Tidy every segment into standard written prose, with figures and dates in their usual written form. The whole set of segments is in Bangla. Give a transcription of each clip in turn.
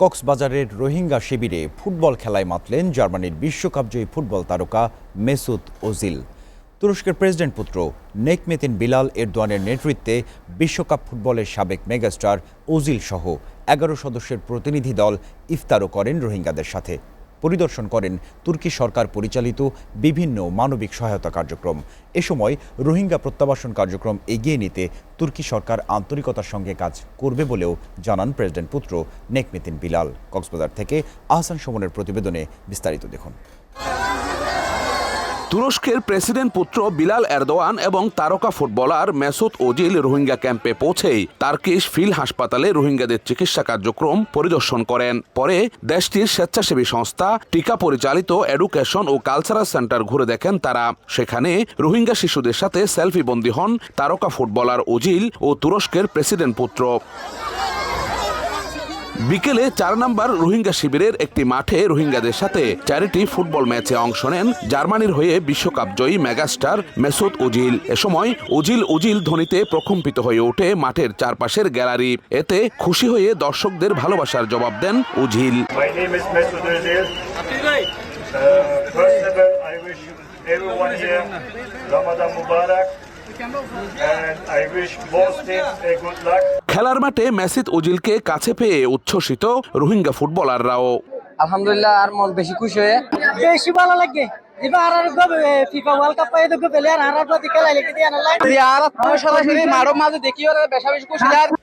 কক্সবাজারের রোহিঙ্গা শিবিরে ফুটবল খেলায় মাতলেন জার্মানির বিশ্বকাপজয়ী ফুটবল তারকা মেসুত ওজিল। তুরস্কের প্রেসিডেন্ট পুত্র নেকমেতিন বিলাল এরদোয়ানের নেতৃত্বে বিশ্বকাপ ফুটবলের সাবেক মেগাস্টার ওজিল সহ ১১ সদস্যের প্রতিনিধি দল ইফতারও করেন রোহিঙ্গাদের সাথে। পরিদর্শন করেন তুর্কি সরকার পরিচালিত বিভিন্ন মানবিক সহায়তা কার্যক্রম। এ সময় রোহিঙ্গা প্রত্যাবাসন কার্যক্রম এগিয়ে নিতে তুর্কি সরকার আন্তরিকতার সঙ্গে কাজ করবে বলেও জানান প্রেসিডেন্ট পুত্র নেকমেতিন বিলাল। কক্সবাজার থেকে আহসান সুমনের প্রতিবেদনে বিস্তারিত দেখুন। তুরস্কের প্রেসিডেন্ট পুত্র বিলাল এরদোয়ান এবং তারকা ফুটবলার মেসুত ওজিল রোহিঙ্গা ক্যাম্পে পৌঁছেই তার্কিশ ফিল হাসপাতালে রোহিঙ্গাদের চিকিৎসা কার্যক্রম পরিদর্শন করেন। পরে দেশটির স্বেচ্ছাসেবী সংস্থা টিকা পরিচালিত এডুকেশন ও কালচারাল সেন্টার ঘুরে দেখেন তারা। সেখানে রোহিঙ্গা শিশুদের সাথে সেলফি বন্দী হন তারকা ফুটবলার ওজিল ও তুরস্কের প্রেসিডেন্ট পুত্র। বিকেলে ৪ নম্বর রোহিঙ্গা শিবিরের একটি মাঠে রোহিঙ্গাদের সাথে চ্যারিটি ফুটবল ম্যাচে অংশ নেন জার্মানির হয়ে বিশ্বকাপ জয়ী মেগাস্টার মেসুত ওজিল। এ সময় ওজিল ধ্বনিতে প্রকম্পিত হয়ে ওঠে মাঠের চারপাশের গ্যালারি। এতে খুশি হয়ে দর্শকদের ভালোবাসার জবাব দেন ওজিল। খেলার মাঠে মেসুত ওজিলকে কাছে পেয়ে উচ্ছ্বসিত রোহিঙ্গা ফুটবলাররাও। আলহামদুলিল্লাহ, আর মন বেশি খুশি হয়ে বেশি ভালো লাগে।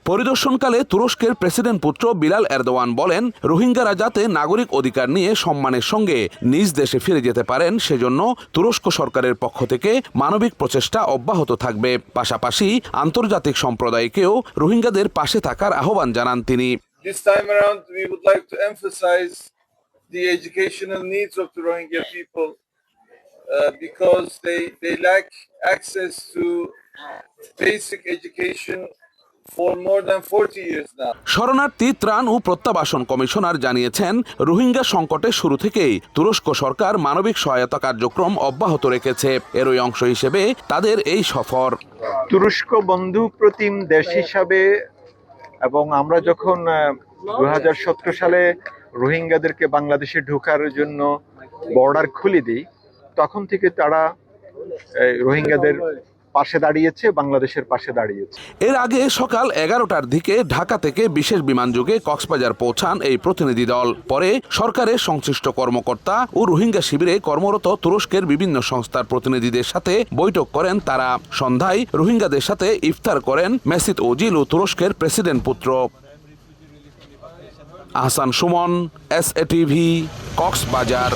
পরিদর্শনকালে তুরস্কের প্রেসিডেন্ট পুত্র বিলাল এরদোয়ান বলেন, রোহিঙ্গারা যাতে নাগরিক অধিকার নিয়ে সম্মানের সঙ্গে নিজ দেশে ফিরে যেতে পারেন সেজন্য তুরস্ক সরকারের পক্ষ থেকে মানবিক প্রচেষ্টা অব্যাহত থাকবে। পাশাপাশি আন্তর্জাতিক সম্প্রদায়কেও রোহিঙ্গাদের পাশে থাকার আহ্বান জানান তিনি। The educational needs of the Rohingya people because they lack access to basic education for more than 40 years now. শরণার্থী ত্রাণ ও প্রত্যাবাসন কমিশনার জানিয়েছেন, রোহিঙ্গা সংকটের শুরু থেকেই তুরস্ক সরকার মানবিক সহায়তা কার্যক্রম অব্যাহত রেখেছে। এরই অংশ হিসেবে তাদের এই সফর। তুরস্ক বন্ধু প্রতিম দেশ হিসাবে এবং আমরা যখন 2017 সালে রোহিঙ্গাদেরকে বাংলাদেশে ঢোকার জন্য বর্ডার খুলে দিই, তখন থেকে তারা রোহিঙ্গাদের পাশে দাঁড়িয়েছে, বাংলাদেশের পাশে দাঁড়িয়েছে। এর আগে সকাল 11টার দিকে ঢাকা থেকে বিশেষ বিমানযোগে কক্সবাজার পৌঁছান এই প্রতিনিধি দল। পরে সরকারের সংশ্লিষ্ট কর্মকর্তা ও রোহিঙ্গা শিবিরে কর্মরত তুরস্কের বিভিন্ন সংস্থার প্রতিনিধিদের সাথে বৈঠক করেন তারা। সন্ধ্যায় রোহিঙ্গাদের সাথে ইফতার করেন মেসুত ওজিল ও তুরস্কের প্রেসিডেন্ট পুত্র। Ahsan Suman, SA TV, Cox's Bazar.